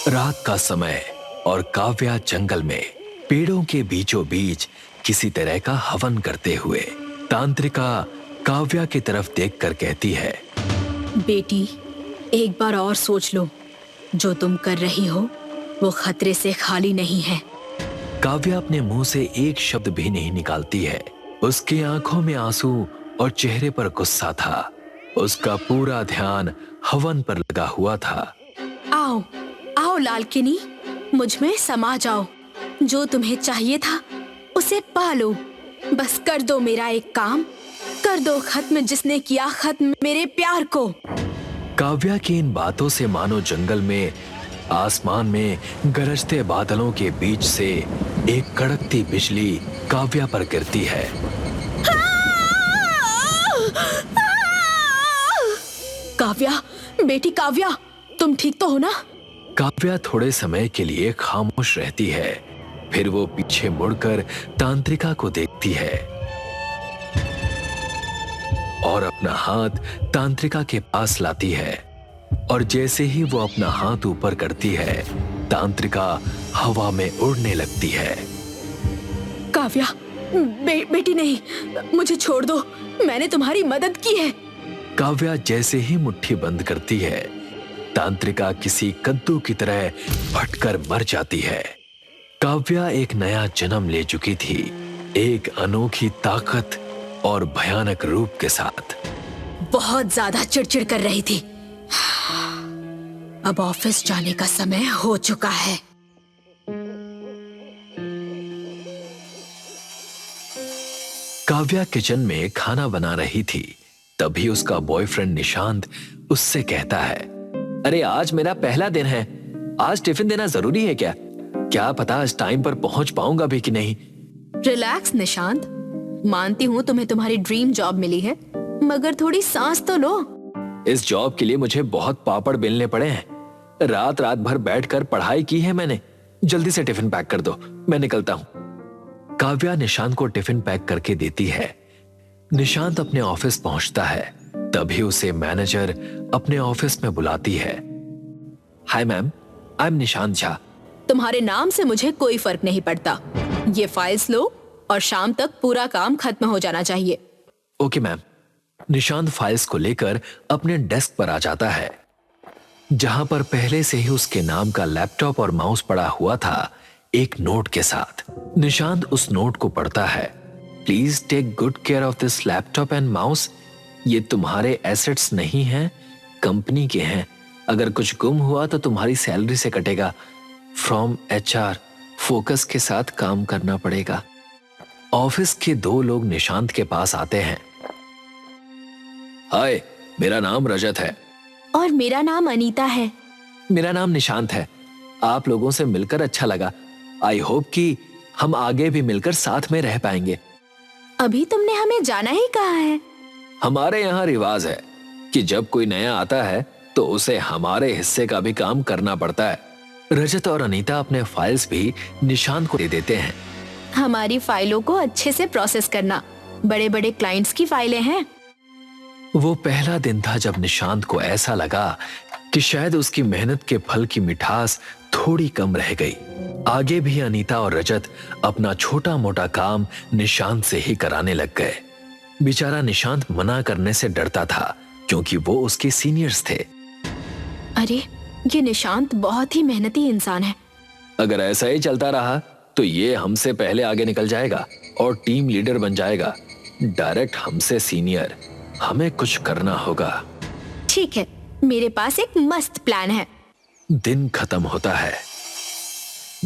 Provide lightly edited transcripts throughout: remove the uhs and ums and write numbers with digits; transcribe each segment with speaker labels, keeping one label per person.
Speaker 1: रात का समय और काव्या जंगल में पेड़ों के बीचों बीच किसी तरह का हवन करते हुए तांत्रिका काव्या की तरफ देखकर कहती है,
Speaker 2: बेटी, एक बार और सोच लो। जो तुम कर रही हो वो खतरे से खाली नहीं है।
Speaker 1: काव्या अपने मुंह से एक शब्द भी नहीं निकालती है। उसकी आंखों में आंसू और चेहरे पर गुस्सा था। उसका पूरा ध्यान हवन पर लगा हुआ था।
Speaker 2: आओ आओ लालकिनी, मुझ में समा जाओ। जो तुम्हें चाहिए था उसे पा लो। बस कर दो मेरा एक काम, कर दो खत्म जिसने किया खत्म मेरे प्यार को।
Speaker 1: काव्या की इन बातों से मानो जंगल में आसमान में गरजते बादलों के बीच से एक कड़कती बिजली काव्या पर गिरती है।
Speaker 2: काव्या, बेटी काव्या, तुम ठीक तो हो ना?
Speaker 1: काव्या थोड़े समय के लिए खामोश रहती है, फिर वो पीछे मुड़कर तांत्रिका को देखती है और अपना हाथ तांत्रिका के पास लाती है। और जैसे ही वो अपना हाथ ऊपर करती है, तांत्रिका हवा में उड़ने लगती है।
Speaker 2: काव्या, बेटी नहीं, मुझे छोड़ दो, मैंने तुम्हारी मदद की है।
Speaker 1: काव्या जैसे ही मुट्ठी बंद करती है, तांत्रिका किसी कद्दू की तरह फटकर मर जाती है। काव्या एक नया जन्म ले चुकी थी, एक अनोखी ताकत और भयानक रूप के साथ।
Speaker 2: बहुत ज्यादा चिड़चिड़ कर रही थी। अब ऑफिस जाने का समय हो चुका है।
Speaker 1: काव्या किचन में खाना बना रही थी, तभी उसका बॉयफ्रेंड निशांत उससे कहता है,
Speaker 3: अरे आज मेरा पहला दिन है, आज टिफिन देना जरूरी है क्या? क्या पता आज टाइम पर पहुंच पाऊंगा भी कि नहीं।
Speaker 2: रिलैक्स निशांत, मानती हूँ तुम्हें तुम्हारी ड्रीम जॉब मिली है, मगर थोड़ी सांस तो लो।
Speaker 3: इस जॉब के लिए मुझे बहुत पापड़ बेलने पड़े हैं। रात रात भर बैठकर पढ़ाई की है मैंने। जल्दी से टिफिन पैक कर दो, मैं निकलता हूँ।
Speaker 1: काव्या निशांत को टिफिन पैक करके देती है। निशांत अपने ऑफिस पहुंचता है, तभी उसे मैनेजर अपने ऑफिस में बुलाती है।
Speaker 3: Hi ma'am, I am Nishant Jha.
Speaker 2: तुम्हारे नाम से मुझे कोई फर्क नहीं पड़ता। ये फाइल्स लो और शाम तक पूरा काम खत्म हो जाना चाहिए।
Speaker 1: Okay ma'am. निशांत फाइल्स को लेकर अपने डेस्क पर आ जाता है, जहां पर पहले से ही उसके नाम का लैपटॉप और माउस पड़ा हुआ था, एक नोट के साथ। निशांत उस नोट को पढ़ता है। Please take good care of this laptop and mouse. ये तुम्हारे एसेट्स नहीं हैं, कंपनी के हैं। अगर कुछ गुम हुआ तो तुम्हारी सैलरी से कटेगा। फ्रॉम HR, फोकस के साथ काम करना पड़ेगा। ऑफिस के 2 लोग निशांत के पास आते हैं।
Speaker 3: हाय, मेरा नाम रजत है।
Speaker 2: और मेरा नाम अनीता है।
Speaker 3: मेरा नाम निशांत है। आप लोगों से मिलकर अच्छा लगा। आई होप कि हम आगे भी मिलकर साथ में रह पाएंगे।
Speaker 2: अभी तुमने हमें जाना ही कहा है।
Speaker 3: हमारे यहाँ रिवाज है कि जब कोई नया आता है तो उसे हमारे हिस्से का भी काम करना पड़ता है।
Speaker 1: रजत और अनीता अपने फाइल्स भी निशांत को दे देते हैं।
Speaker 2: हमारी फाइलों को अच्छे से प्रोसेस करना, बड़े बड़े क्लाइंट्स की फाइलें हैं।
Speaker 1: वो पहला दिन था जब निशांत को ऐसा लगा कि शायद उसकी मेहनत के फल की मिठास थोड़ी कम रह गई। आगे भी अनीता और रजत अपना छोटा मोटा काम निशांत से ही कराने लग गए। बेचारा निशांत मना करने से डरता था, क्योंकि वो उसके सीनियर्स थे।
Speaker 2: अरे, ये निशांत बहुत ही मेहनती इंसान है।
Speaker 3: अगर ऐसा ही चलता रहा तो ये हमसे पहले आगे निकल जाएगा और टीम लीडर बन जाएगा। डायरेक्ट हमसे सीनियर। हमें कुछ करना होगा।
Speaker 2: ठीक है, मेरे पास एक मस्त प्लान है।
Speaker 1: दिन खत्म होता है।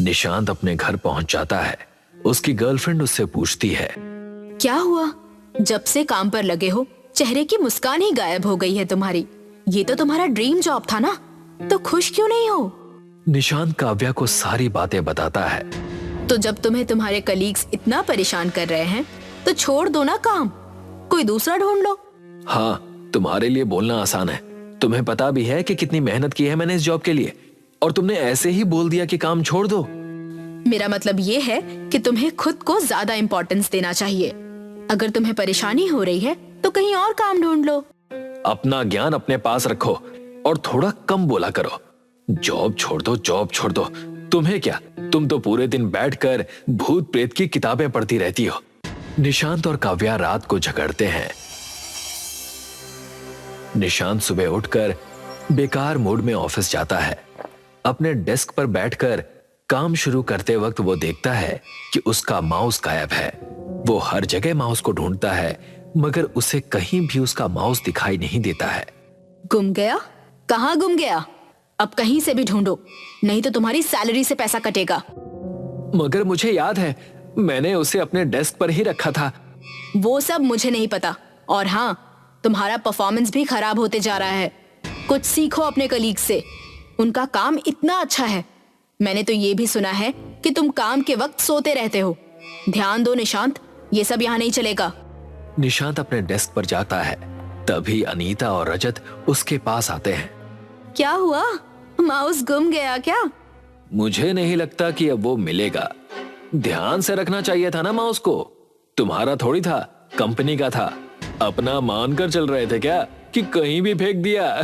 Speaker 1: निशांत अपने घर पहुंच जाता है। उसकी गर्लफ्रेंड उससे पूछती है,
Speaker 2: क्या हुआ? जब से काम पर लगे हो, चेहरे की मुस्कान ही गायब हो गई है तुम्हारी। ये तो तुम्हारा ड्रीम जॉब था ना, तो खुश क्यों नहीं हो?
Speaker 1: निशांत काव्या को सारी बातें बताता है।
Speaker 2: तो जब तुम्हें तुम्हारे कलीग्स इतना परेशान कर रहे हैं, तो छोड़ दो ना काम, कोई दूसरा ढूंढ लो।
Speaker 3: हाँ, तुम्हारे लिए बोलना आसान है। तुम्हें पता भी है कि कितनी मेहनत की है मैंने इस जॉब के लिए, और तुमने ऐसे ही बोल दिया कि काम छोड़ दो।
Speaker 2: मेरा मतलब ये है कि तुम्हें खुद को ज्यादा इंपॉर्टेंस देना चाहिए। अगर तुम्हें परेशानी हो रही है तो कहीं और काम ढूंढ लो।
Speaker 3: अपना ज्ञान अपने पास रखो और थोड़ा कम बोला करो। जॉब छोड़ दो, जॉब छोड़ दो। तुम्हें क्या, तुम तो पूरे दिन बैठकर भूत प्रेत की किताबें पढ़ती रहती हो। निशांत और काव्या रात को झगड़ते हैं। निशांत सुबह उठकर बेकार मूड में ऑफिस जाता है। अपने डेस्क पर बैठकर काम शुरू करते वक्त वो देखता है कि उसका माउस गायब है। वो हर जगह माउस को ढूंढता है, मगर उसे कहीं भी उसका माउस दिखाई नहीं देता है।
Speaker 2: गुम गया? कहाँ गुम गया? अब कहीं से भी ढूंढो, नहीं तो तुम्हारी सैलरी से पैसा कटेगा।
Speaker 3: मगर मुझे याद है, मैंने उसे अपने डेस्क पर ही रखा था।
Speaker 2: वो सब मुझे नहीं पता। और हाँ, तुम्हारा परफॉर्मेंस भी खराब होते जा रहा है। कुछ सीखो अपने कलीग से, उनका काम इतना अच्छा है। मैंने तो ये भी सुना है कि तुम काम के वक्त सोते रहते हो। ध्यान दो निशांत, ये सब यहाँ नहीं चलेगा।
Speaker 3: निशांत अपने डेस्क पर जाता है। तभी अनीता और रजत उसके पास आते हैं।
Speaker 2: क्या हुआ? माउस गुम गया क्या?
Speaker 3: मुझे नहीं लगता कि अब वो मिलेगा। ध्यान से रखना चाहिए था ना माउस को। तुम्हारा थोड़ी था, कंपनी का था। अपना मानकर चल रहे थे क्या कि कहीं भी फेंक दिया?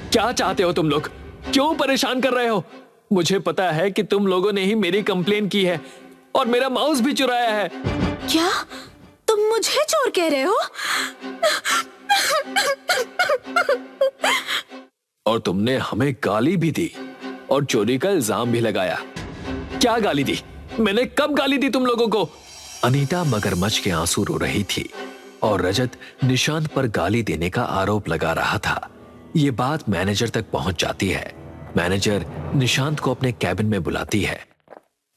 Speaker 3: क्या चाहते हो तुम लोग? क्यों परेशान कर रहे हो? मुझे पता है कि तुम लोगों ने ही मेरी कंप्लेन की है और मेरा माउस भी चुराया है।
Speaker 2: क्या तुम मुझे चोर कह रहे हो?
Speaker 3: और तुमने हमें गाली भी दी और चोरी का इल्जाम भी लगाया। क्या गाली दी? मैंने कब गाली दी तुम लोगों को? अनीता मगरमच्छ के आंसू रो रही थी और रजत निशांत पर गाली देने का आरोप लगा रहा था। ये बात मैनेजर तक पहुंच जाती है। मैनेजर निशांत को अपने कैबिन में बुलाती है।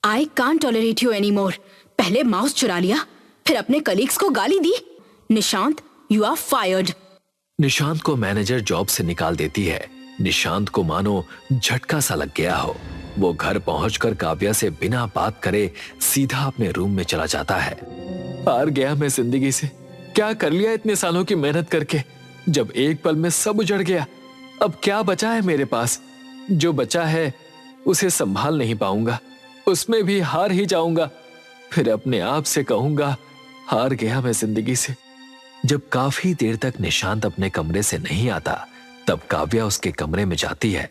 Speaker 2: I can't tolerate you any more. पहले माउस चुरा लिया, फिर अपने कलीग्स को गाली दी। Nishant, you are fired.
Speaker 3: Nishant को मैनेजर जॉब से निकाल देती है। निशांत को मानो झटका सा लग गया हो। वो घर पहुंचकर काव्या से बिना बात करे सीधा अपने रूम में चला जाता है। हार गया मैं जिंदगी से। क्या कर लिया इतने सालों की मेहनत करके, जब एक पल में सब उजड़ गया। अब क्या बचा है मेरे पास? जो बचा है उसे संभाल नहीं पाऊंगा, उसमें भी हार ही जाऊंगा। फिर अपने आप से कहूंगा, हार गया मैं जिंदगी से। जब काफी देर तक निशांत अपने कमरे से नहीं आता, तब काव्या उसके कमरे में जाती है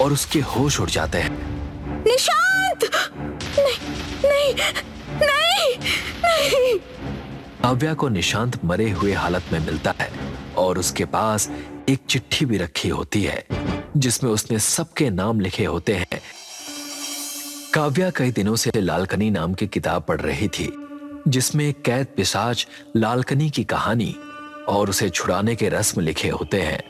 Speaker 3: और उसके होश उड़ जाते हैं।
Speaker 2: निशांत! नहीं, नहीं, नहीं, नहीं।
Speaker 3: काव्या को निशांत मरे हुए हालत में मिलता है और उसके पास एक चिट्ठी भी रखी होती है जिसमें उसने सबके नाम लिखे होते हैं। काव्या कई दिनों से लालकनी नाम की किताब पढ़ रही थी, जिसमें कैद पिशाच लालकनी की कहानी और उसे छुड़ाने के रस्म लिखे होते हैं।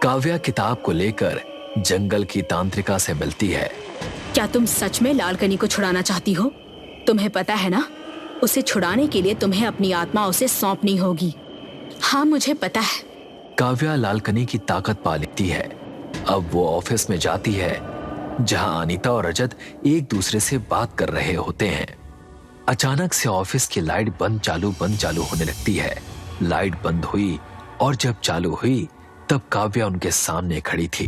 Speaker 3: काव्या किताब को लेकर जंगल की तांत्रिका से मिलती है।
Speaker 2: क्या तुम सच में लालकनी को छुड़ाना चाहती हो? तुम्हें पता है ना, उसे छुड़ाने के लिए तुम्हें अपनी आत्मा उसे सौंपनी होगी। हाँ, मुझे पता है।
Speaker 3: काव्या लालकनी की ताकत पा लेती है। अब वो ऑफिस में जाती है जहां अनीता और रजत एक दूसरे से बात कर रहे होते हैं। अचानक से ऑफिस की लाइट बंद चालू होने लगती है। लाइट बंद हुई और जब चालू हुई तब काव्या उनके सामने खड़ी थी।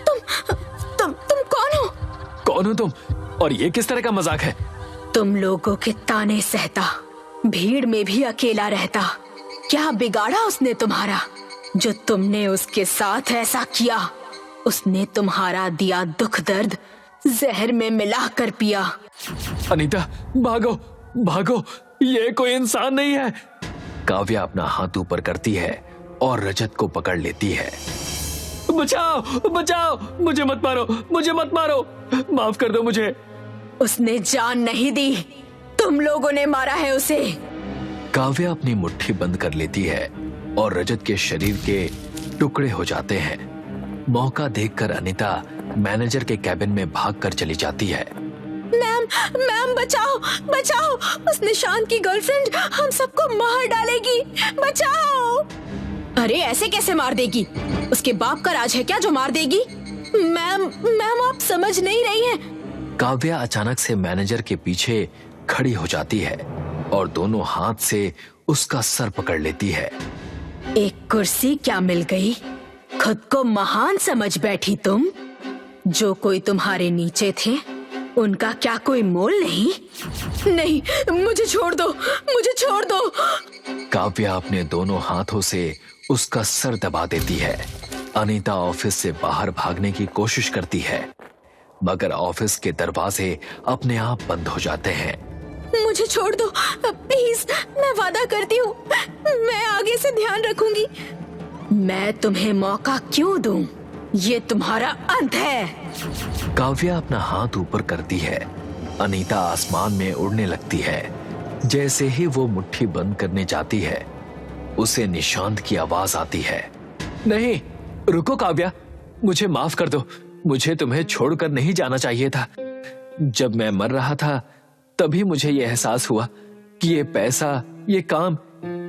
Speaker 2: तुम कौन हो?
Speaker 3: कौन हो तुम? और ये किस तरह का मजाक है?
Speaker 2: तुम लोगों के ताने सहता, भीड़ में भी अकेला रहता। क्या बिगाड़ा उसने तुम्हारा, जो तुमने उसके साथ ऐसा किया? उसने तुम्हारा दिया दुख दर्द जहर में मिला कर पिया।
Speaker 3: अनीता, भागो भागो, ये कोई इंसान नहीं है। काव्या अपना हाथ ऊपर करती है और रजत को पकड़ लेती है। बचाओ बचाओ, मुझे मत मारो, मुझे मत मारो, माफ कर दो मुझे।
Speaker 2: उसने जान नहीं दी, तुम लोगों ने मारा है उसे।
Speaker 3: काव्या अपनी मुट्ठी बंद कर लेती है और रजत के शरीर के टुकड़े हो जाते हैं। मौका देखकर अनीता मैनेजर के कैबिन में भागकर चली जाती है।
Speaker 2: मैम बचाओ बचाओ, उस निशांत की गर्लफ्रेंड हम सबको मार डालेगी, बचाओ। अरे ऐसे कैसे मार देगी? उसके बाप का राज है क्या जो मार देगी? मैम आप समझ नहीं रही हैं।
Speaker 3: काव्या अचानक से मैनेजर के पीछे खड़ी हो जाती है और दोनों हाथ से उसका सर पकड़ लेती है।
Speaker 2: एक कुर्सी क्या मिल गई? खुद को महान समझ बैठी तुम। जो कोई तुम्हारे नीचे थे उनका क्या कोई मोल नहीं? नहीं, मुझे छोड़ दो, मुझे छोड़ दो।
Speaker 3: काव्या अपने दोनों हाथों से उसका सर दबा देती है अनीता ऑफिस से बाहर भागने की कोशिश करती है, मगर ऑफिस के दरवाजे अपने आप बंद हो जाते हैं।
Speaker 2: मुझे छोड़ दो प्लीज, मैं वादा करती हूँ मैं आगे से ध्यान रखूंगी। मैं तुम्हें मौका क्यों दूं? ये तुम्हारा अंत है।
Speaker 3: काव्या अपना हाथ ऊपर करती है। अनीता आसमान में उड़ने लगती है। जैसे ही वो मुट्ठी बंद करने जाती है, उसे निशांत की आवाज आती है। नहीं, रुको काव्या, मुझे माफ कर दो। मुझे तुम्हें छोड़कर नहीं जाना चाहिए था। जब मैं मर रहा था तभी मुझे यह एहसास हुआ कि ये पैसा, ये काम,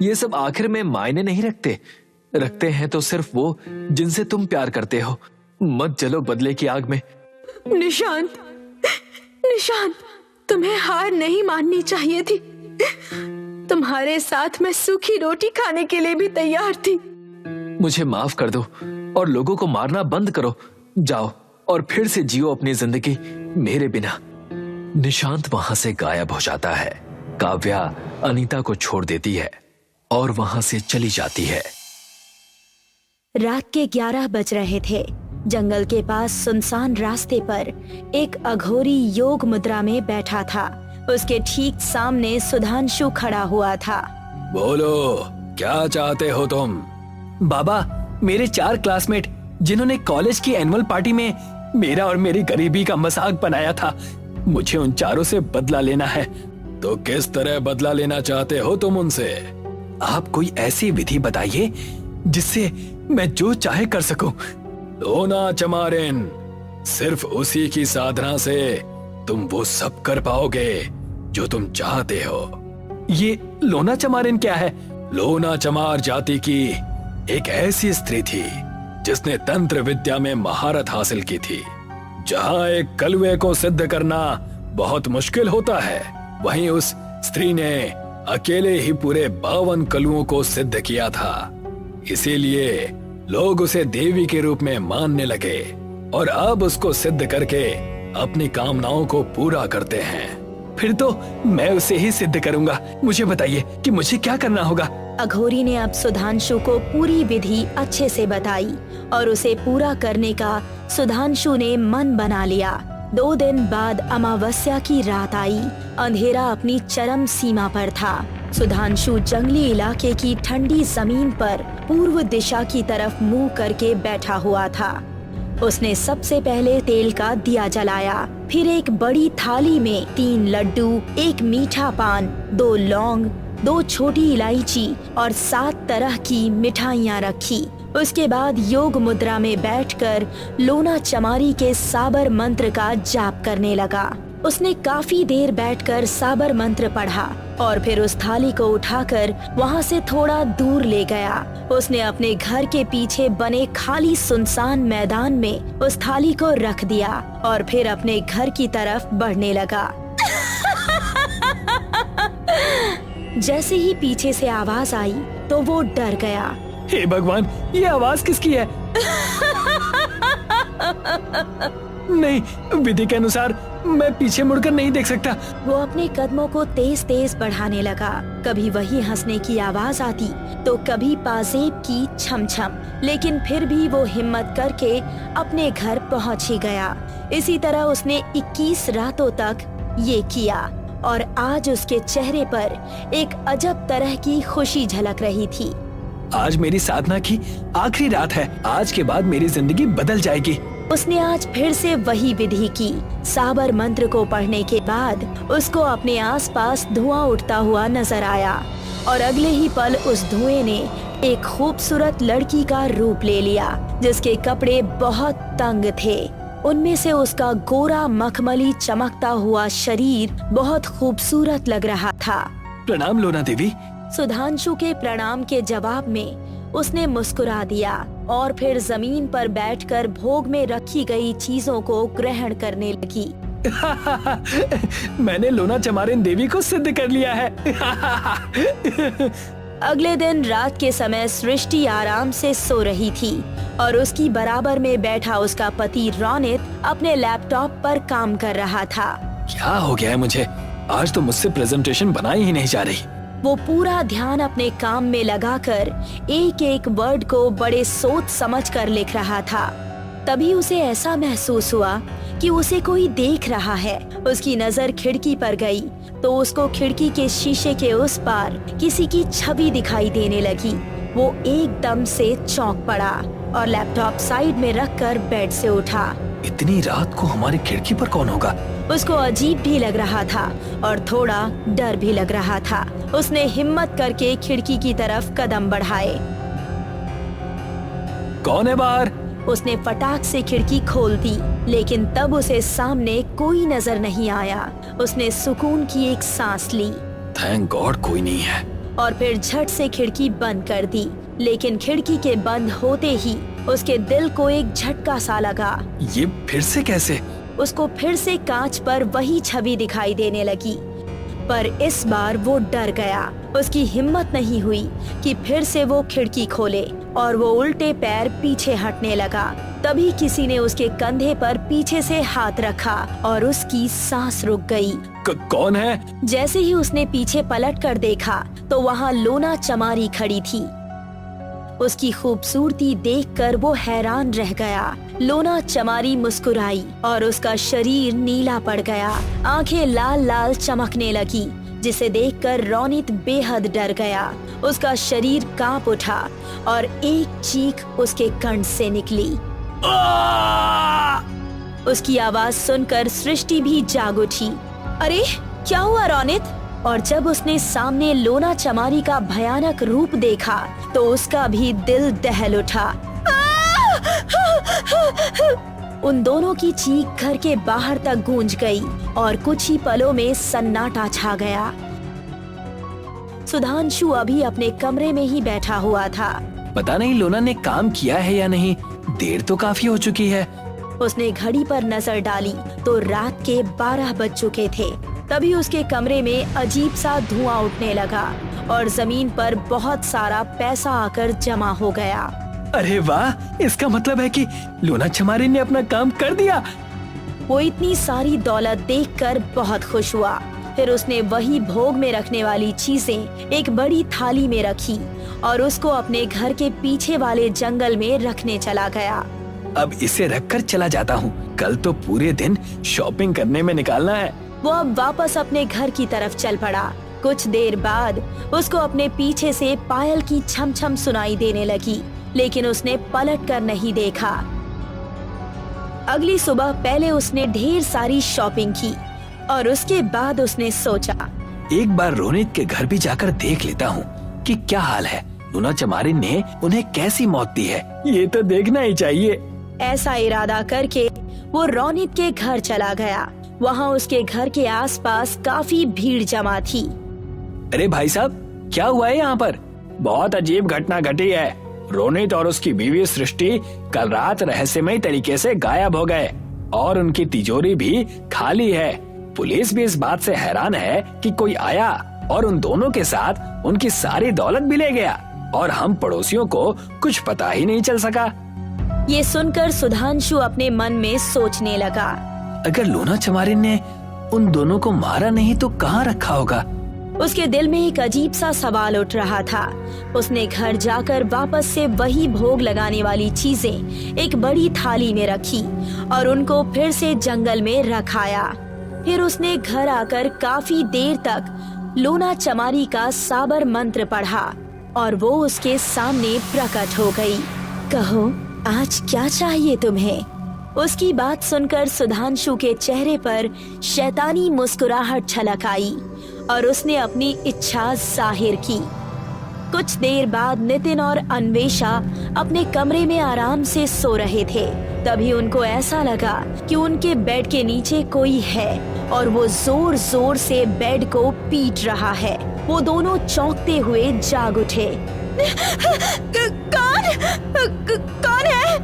Speaker 3: ये सब आखिर में मायने नहीं रखते। रखते हैं तो सिर्फ वो जिनसे तुम प्यार करते हो। मत जलो बदले की आग में।
Speaker 2: निशांत, निशांत, तुम्हें हार नहीं माननी चाहिए थी। तुम्हारे साथ मैं सूखी रोटी खाने के लिए भी तैयार थी।
Speaker 3: मुझे माफ कर दो और लोगों को मारना बंद करो। जाओ और फिर से जियो अपनी जिंदगी मेरे बिना। निशांत वहां से गायब हो जाता है। काव्या अनीता को छोड़ देती है और वहां से चली जाती है।
Speaker 4: रात के 11 बज रहे थे। जंगल के पास सुनसान रास्ते पर एक अघोरी योग मुद्रा में बैठा था। उसके ठीक सामने सुधांशु खड़ा हुआ था।
Speaker 3: बोलो, क्या चाहते हो तुम?
Speaker 5: बाबा, मेरे 4 क्लासमेट जिन्होंने कॉलेज की एनुअल पार्टी में मेरा और मेरी गरीबी का मजाक बनाया था, मुझे उन चारों से बदला लेना है।
Speaker 3: तो किस तरह बदला लेना चाहते हो तुम उनसे?
Speaker 5: आप कोई ऐसी विधि बताइए जिससे मैं जो चाहे कर सकूं।
Speaker 3: लोना चमारिन, सिर्फ उसी की साधना से तुम वो सब कर पाओगे जो तुम चाहते हो।
Speaker 5: ये लोना चमारिन क्या है?
Speaker 3: लोना चमार जाति की एक ऐसी स्त्री थी जिसने तंत्र विद्या में महारत हासिल की थी। जहां एक कलवे को सिद्ध करना बहुत मुश्किल होता है, वहीं उस स्त्री ने अकेले ही पूरे 52 कलुओं को सिद्ध किया था। इसीलिए लोग उसे देवी के रूप में मानने लगे और अब उसको सिद्ध करके अपनी कामनाओं को पूरा करते हैं।
Speaker 5: फिर तो मैं उसे ही सिद्ध करूंगा। मुझे बताइए कि मुझे क्या करना होगा।
Speaker 4: अघोरी ने अब सुधांशु को पूरी विधि अच्छे से बताई और उसे पूरा करने का सुधांशु ने मन बना लिया। 2 दिन बाद अमावस्या की रात आई। अंधेरा अपनी चरम सीमा पर था। सुधांशु जंगली इलाके की ठंडी जमीन पर पूर्व दिशा की तरफ मुंह करके बैठा हुआ था। उसने सबसे पहले तेल का दिया जलाया, फिर एक बड़ी थाली में 3 लड्डू, 1 मीठा पान, 2 लौंग, 2 छोटी इलायची और 7 तरह की मिठाइयाँ रखी। उसके बाद योग मुद्रा में बैठकर लोना चमारी के साबर मंत्र का जाप करने लगा। उसने काफी देर बैठकर साबर मंत्र पढ़ा और फिर उस थाली को उठाकर वहाँ से थोड़ा दूर ले गया। उसने अपने घर के पीछे बने खाली सुनसान मैदान में उस थाली को रख दिया और फिर अपने घर की तरफ बढ़ने लगा। जैसे ही पीछे से आवाज आई तो वो डर गया।
Speaker 5: हे भगवान, ये आवाज किसकी है? नहीं, विधि के अनुसार मैं पीछे मुड़कर नहीं देख सकता।
Speaker 4: वो अपने कदमों को तेज तेज बढ़ाने लगा। कभी वही हंसने की आवाज आती तो कभी पाजेब की छम छम, लेकिन फिर भी वो हिम्मत करके अपने घर पहुंच ही गया। इसी तरह उसने 21 रातों तक ये किया और आज उसके चेहरे पर एक अजब तरह की खुशी झलक रही थी।
Speaker 5: आज मेरी साधना की आखिरी रात है। आज के बाद मेरी जिंदगी बदल जाएगी।
Speaker 4: उसने आज फिर से वही विधि की। साबर मंत्र को पढ़ने के बाद उसको अपने आसपास धुआं उठता हुआ नजर आया और अगले ही पल उस धुएं ने एक खूबसूरत लड़की का रूप ले लिया जिसके कपड़े बहुत तंग थे। उनमें से उसका गोरा मखमली चमकता हुआ शरीर बहुत खूबसूरत लग रहा था।
Speaker 5: प्रणाम लोना देवी।
Speaker 4: सुधांशु के प्रणाम के जवाब में उसने मुस्कुरा दिया और फिर जमीन पर बैठकर भोग में रखी गई चीजों को ग्रहण करने लगी।
Speaker 5: मैंने लोना चमारिन देवी को सिद्ध कर लिया है।
Speaker 4: अगले दिन रात के समय सृष्टि आराम से सो रही थी और उसकी बराबर में बैठा उसका पति रोनित अपने लैपटॉप पर काम कर रहा था।
Speaker 5: क्या हो गया है मुझे? आज तो मुझसे प्रेजेंटेशन बनाई ही नहीं जा रही।
Speaker 4: वो पूरा ध्यान अपने काम में लगाकर एक एक वर्ड को बड़े सोच समझ कर लिख रहा था। तभी उसे ऐसा महसूस हुआ कि उसे कोई देख रहा है। उसकी नजर खिड़की पर गई तो उसको खिड़की के शीशे के उस पार किसी की छवि दिखाई देने लगी। वो एकदम से चौंक पड़ा और लैपटॉप साइड में रखकर बेड से उठा।
Speaker 5: इतनी रात को हमारी खिड़की पर कौन होगा?
Speaker 4: उसको अजीब भी लग रहा था और थोड़ा डर भी लग रहा था। उसने हिम्मत करके खिड़की की तरफ कदम बढ़ाए।
Speaker 5: कौन है बाहर?
Speaker 4: उसने फटाक से खिड़की खोल दी, लेकिन तब उसे सामने कोई नजर नहीं आया। उसने सुकून की एक सांस ली
Speaker 5: थैंक गॉड कोई नहीं है।
Speaker 4: और फिर झट से खिड़की बंद कर दी। लेकिन खिड़की के बंद होते ही उसके दिल को एक झटका सा लगा।
Speaker 5: ये फिर से कैसे?
Speaker 4: उसको फिर से कांच पर वही छवि दिखाई देने लगी, पर इस बार वो डर गया। उसकी हिम्मत नहीं हुई कि फिर से वो खिड़की खोले और वो उल्टे पैर पीछे हटने लगा। तभी किसी ने उसके कंधे पर पीछे से हाथ रखा और उसकी सांस रुक गई।
Speaker 5: कौन है?
Speaker 4: जैसे ही उसने पीछे पलट कर देखा तो वहाँ लोना चमारी खड़ी थी। उसकी खूबसूरती देखकर वो हैरान रह गया। लोना चमारी मुस्कुराई और उसका शरीर नीला पड़ गया। आंखें लाल लाल चमकने लगी, जिसे देखकर रोनित बेहद डर गया। उसका शरीर कांप उठा और एक चीख उसके कंठ से निकली। उसकी आवाज सुनकर सृष्टि भी जाग उठी। अरे क्या हुआ रोनित? और जब उसने सामने लोना चमारी का भयानक रूप देखा तो उसका भी दिल दहल उठा। उन दोनों की चीख घर के बाहर तक गूंज गई और कुछ ही पलों में सन्नाटा छा गया। सुधांशु अभी अपने कमरे में ही बैठा हुआ था।
Speaker 5: पता नहीं लोना ने काम किया है या नहीं, देर तो काफी हो चुकी है।
Speaker 4: उसने घड़ी पर नजर डाली तो रात के 12 बज चुके थे। तभी उसके कमरे में अजीब सा धुआं उठने लगा और जमीन पर बहुत सारा पैसा आकर जमा हो गया।
Speaker 5: अरे वाह, इसका मतलब है कि लोना चमारी ने अपना काम कर दिया।
Speaker 4: वो इतनी सारी दौलत देखकर बहुत खुश हुआ। फिर उसने वही भोग में रखने वाली चीजें एक बड़ी थाली में रखी और उसको अपने घर के पीछे वाले जंगल में रखने चला गया।
Speaker 5: अब इसे रखकर चला जाता हूँ, कल तो पूरे दिन शॉपिंग करने में निकालना है।
Speaker 4: वो अब वापस अपने घर की तरफ चल पड़ा। कुछ देर बाद उसको अपने पीछे से पायल की छम छम सुनाई देने लगी, लेकिन उसने पलट कर नहीं देखा। अगली सुबह पहले उसने ढेर सारी शॉपिंग की और उसके बाद उसने सोचा,
Speaker 5: एक बार रोनित के घर भी जाकर देख लेता हूँ कि क्या हाल है। लोना चमारी ने उन्हें कैसी मौत दी है, ये तो देखना ही चाहिए।
Speaker 4: ऐसा इरादा करके वो रोनित के घर चला गया। वहाँ उसके घर के आसपास काफी भीड़ जमा थी।
Speaker 5: अरे भाई साहब, क्या हुआ है यहाँ पर? बहुत अजीब घटना घटी है। रोनित और उसकी बीवी सृष्टि कल रात रहस्यमय तरीके से गायब हो गए और उनकी तिजोरी भी खाली है। पुलिस भी इस बात से हैरान है कि कोई आया और उन दोनों के साथ उनकी सारी दौलत भी ले गया और हम पड़ोसियों को कुछ पता ही नहीं चल सका।
Speaker 4: ये सुनकर सुधांशु अपने मन में सोचने लगा,
Speaker 5: अगर लोना चमारी ने उन दोनों को मारा नहीं तो कहाँ रखा होगा?
Speaker 4: उसके दिल में एक अजीब सा सवाल उठ रहा था। उसने घर जाकर वापस से वही भोग लगाने वाली चीजें एक बड़ी थाली में रखी और उनको फिर से जंगल में रखाया। फिर उसने घर आकर काफी देर तक लोना चमारी का साबर मंत्र पढ़ा और वो उसके सामने प्रकट हो गई। कहो, आज क्या चाहिए तुम्हें? उसकी बात सुनकर सुधांशु के चेहरे पर शैतानी मुस्कुराहट छलक आई और उसने अपनी इच्छा जाहिर की। कुछ देर बाद नितिन और अन्वेषा अपने कमरे में आराम से सो रहे थे। तभी उनको ऐसा लगा कि उनके बेड के नीचे कोई है और वो जोर जोर से बेड को पीट रहा है। वो दोनों चौंकते हुए जाग उठे। कौन है?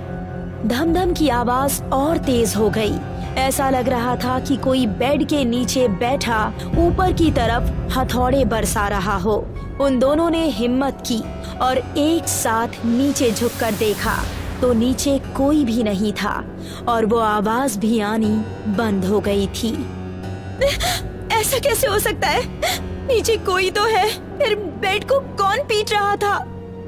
Speaker 4: धम-धम की आवाज और तेज हो गई। ऐसा लग रहा था कि कोई बेड के नीचे बैठा ऊपर की तरफ हथौड़े बरसा रहा हो। उन दोनों ने हिम्मत की और एक साथ नीचे झुककर देखा तो नीचे कोई भी नहीं था और वो आवाज भी आनी बंद हो गई थी। ऐसा कैसे हो सकता है? नीचे कोई तो है। फिर बेड को कौन पीट रहा था?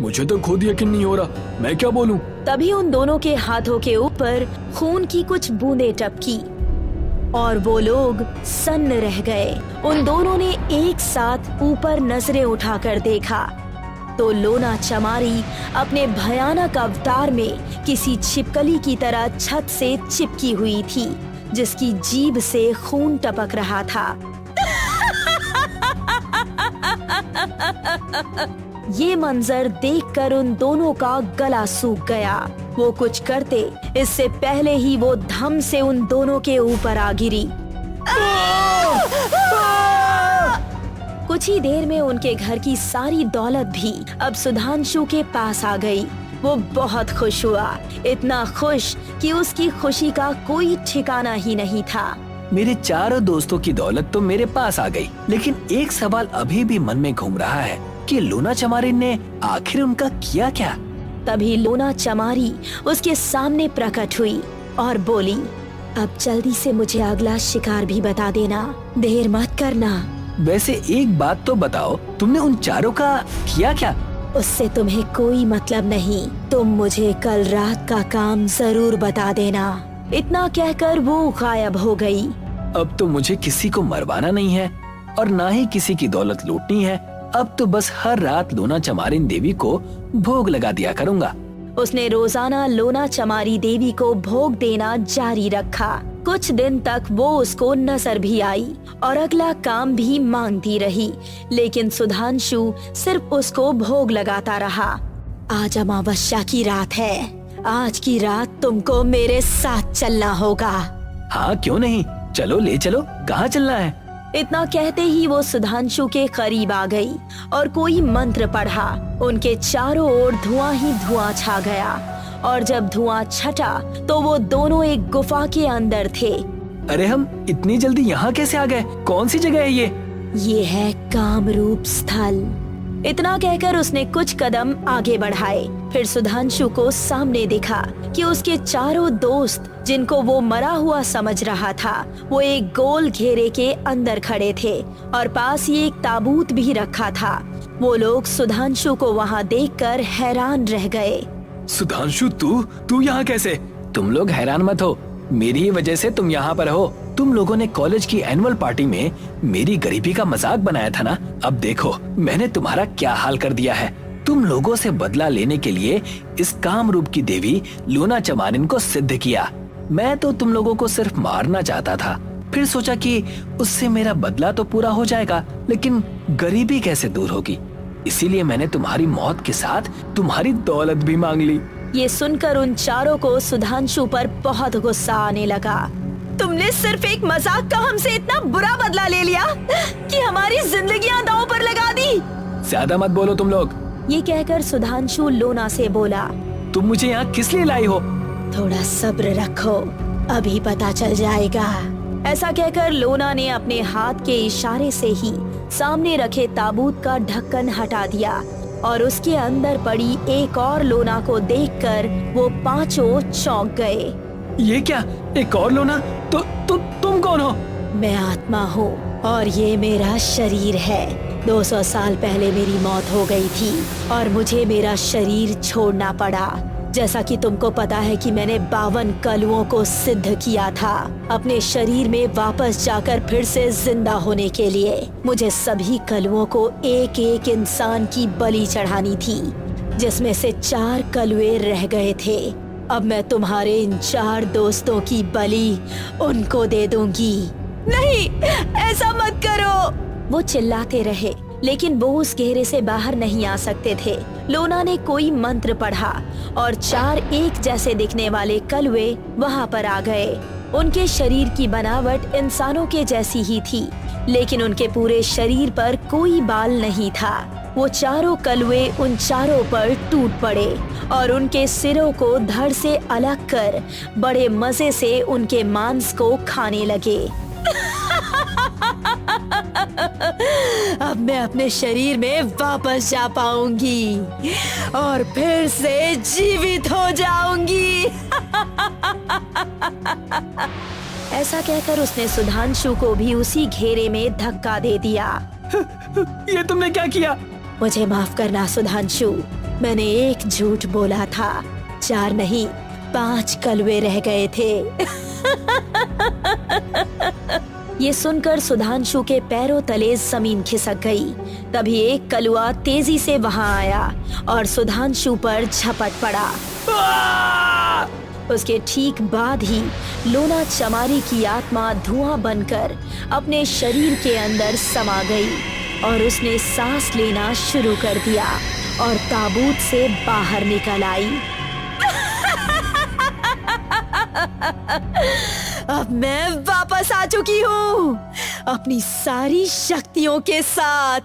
Speaker 5: मुझे तो खुद यकीन नहीं हो रहा, मैं क्या बोलूं?
Speaker 4: तभी उन दोनों के हाथों के ऊपर खून की कुछ बूंदें टपकी और वो लोग सन्न रह गए। उन दोनों ने एक साथ ऊपर नजरें उठाकर देखा तो लोना चमारी अपने भयानक अवतार में किसी छिपकली की तरह छत से चिपकी हुई थी, जिसकी जीभ से खून टपक रहा था। ये मंजर देखकर उन दोनों का गला सूख गया। वो कुछ करते इससे पहले ही वो धम से उन दोनों के ऊपर आ गिरी। कुछ ही देर में उनके घर की सारी दौलत भी अब सुधांशु के पास आ गई। वो बहुत खुश हुआ, इतना खुश कि उसकी खुशी का कोई ठिकाना ही नहीं था।
Speaker 5: मेरे चारों दोस्तों की दौलत तो मेरे पास आ गई, लेकिन एक सवाल अभी भी मन में घूम रहा है कि लोना चमारी ने आखिर उनका किया क्या?
Speaker 4: तभी लोना चमारी उसके सामने प्रकट हुई और बोली, अब जल्दी से मुझे अगला शिकार भी बता देना, देर मत करना।
Speaker 5: वैसे एक बात तो बताओ, तुमने उन चारों का किया क्या?
Speaker 4: उससे तुम्हें कोई मतलब नहीं, तुम मुझे कल रात का काम जरूर बता देना। इतना कहकर वो गायब हो गई।
Speaker 5: अब तो मुझे किसी को मरवाना नहीं है और ना ही किसी की दौलत लूटनी है। अब तो बस हर रात लोना चमारिन देवी को भोग लगा दिया करूँगा।
Speaker 4: उसने रोजाना लोना चमारी देवी को भोग देना जारी रखा। कुछ दिन तक वो उसको नजर भी आई और अगला काम भी मांगती रही, लेकिन सुधांशु सिर्फ उसको भोग लगाता रहा। आज अमावस्या की रात है, आज की रात तुमको मेरे साथ चलना होगा।
Speaker 5: हाँ क्यों नहीं, चलो ले चलो, कहाँ चलना है?
Speaker 4: इतना कहते ही वो सुधांशु के करीब आ गई और कोई मंत्र पढ़ा। उनके चारों ओर धुआं ही धुआं छा गया और जब धुआं छटा तो वो दोनों एक गुफा के अंदर थे।
Speaker 5: अरे हम इतनी जल्दी यहाँ कैसे आ गए? कौन सी जगह है ये?
Speaker 4: ये है कामरूप स्थल। इतना कहकर उसने कुछ कदम आगे बढ़ाए। फिर सुधांशु को सामने दिखा कि उसके चारों दोस्त, जिनको वो मरा हुआ समझ रहा था, वो एक गोल घेरे के अंदर खड़े थे और पास ही एक ताबूत भी रखा था। वो लोग सुधांशु को वहाँ देखकर हैरान रह गए।
Speaker 5: सुधांशु, तू यहाँ कैसे? तुम लोग हैरान मत हो, मेरी ही वजह से तुम यहाँ पर हो। तुम लोगों ने कॉलेज की एनुअल पार्टी में मेरी गरीबी का मजाक बनाया था ना, अब देखो मैंने तुम्हारा क्या हाल कर दिया है। तुम लोगों से बदला लेने के लिए इस कामरूप की देवी लोना चमारिन को सिद्ध किया। मैं तो तुम लोगों को सिर्फ मारना चाहता था, फिर सोचा कि उससे मेरा बदला तो पूरा हो जाएगा, लेकिन गरीबी कैसे दूर होगी, इसीलिए मैंने तुम्हारी मौत के साथ तुम्हारी दौलत भी मांग ली।
Speaker 4: ये सुनकर उन चारों को सुधांशु पर बहुत गुस्सा आने लगा। तुमने सिर्फ एक मजाक का हमसे इतना बुरा बदला ले लिया कि हमारी जिंदगियां दांव पर लगा दी।
Speaker 5: ज्यादा मत बोलो तुम लोग।
Speaker 4: ये कहकर सुधांशु लोना से बोला,
Speaker 5: तुम मुझे यहाँ किस लिए लाई हो?
Speaker 4: थोड़ा सब्र रखो, अभी पता चल जाएगा। ऐसा कहकर लोना ने अपने हाथ के इशारे से ही सामने रखे ताबूत का ढक्कन हटा दिया और उसके अंदर पड़ी एक और लोना को देखकर वो पांचों चौंक गए।
Speaker 5: ये क्या, एक और लोना? तुम कौन हो?
Speaker 4: मैं आत्मा हूँ और ये मेरा शरीर है। 200 साल पहले मेरी मौत हो गई थी और मुझे मेरा शरीर छोड़ना पड़ा। जैसा कि तुमको पता है कि मैंने 52 कलुओं को सिद्ध किया था अपने शरीर में वापस जाकर फिर से जिंदा होने के लिए। मुझे सभी कलुओं को एक एक इंसान की बलि चढ़ानी थी, जिसमें से 4 कलुए रह गए थे। अब मैं तुम्हारे इन 4 दोस्तों की बलि उनको दे दूंगी। नहीं, ऐसा मत करो। वो चिल्लाते रहे, लेकिन वो उस घेरे से बाहर नहीं आ सकते थे। लोना ने कोई मंत्र पढ़ा और 4 एक जैसे दिखने वाले कलुए वहाँ पर आ गए। उनके शरीर की बनावट इंसानों के जैसी ही थी, लेकिन उनके पूरे शरीर पर कोई बाल नहीं था। वो चारों कलुए उन चारों पर टूट पड़े और उनके सिरों को धड़ से अलग कर बड़े मजे से उनके मांस को खाने लगे। अब मैं अपने शरीर में वापस जा पाऊंगी और फिर से जीवित हो जाऊंगी। ऐसा कहकर उसने सुधांशु को भी उसी घेरे में धक्का दे दिया।
Speaker 5: ये तुमने क्या किया?
Speaker 4: मुझे माफ करना सुधांशु, मैंने एक झूठ बोला था, 4 नहीं 5 कलवे रह गए थे। ये सुनकर सुधांशु के पैरों तले जमीन खिसक गई। तभी एक कलुआ तेजी से वहां आया और सुधांशु पर झपट पड़ा। उसके ठीक बाद ही लोना चमारी की आत्मा धुआं बनकर अपने शरीर के अंदर समा गई और उसने सांस लेना शुरू कर दिया और ताबूत से बाहर निकल आई। अब मैं वापस आ चुकी हूँ अपनी सारी शक्तियों के साथ।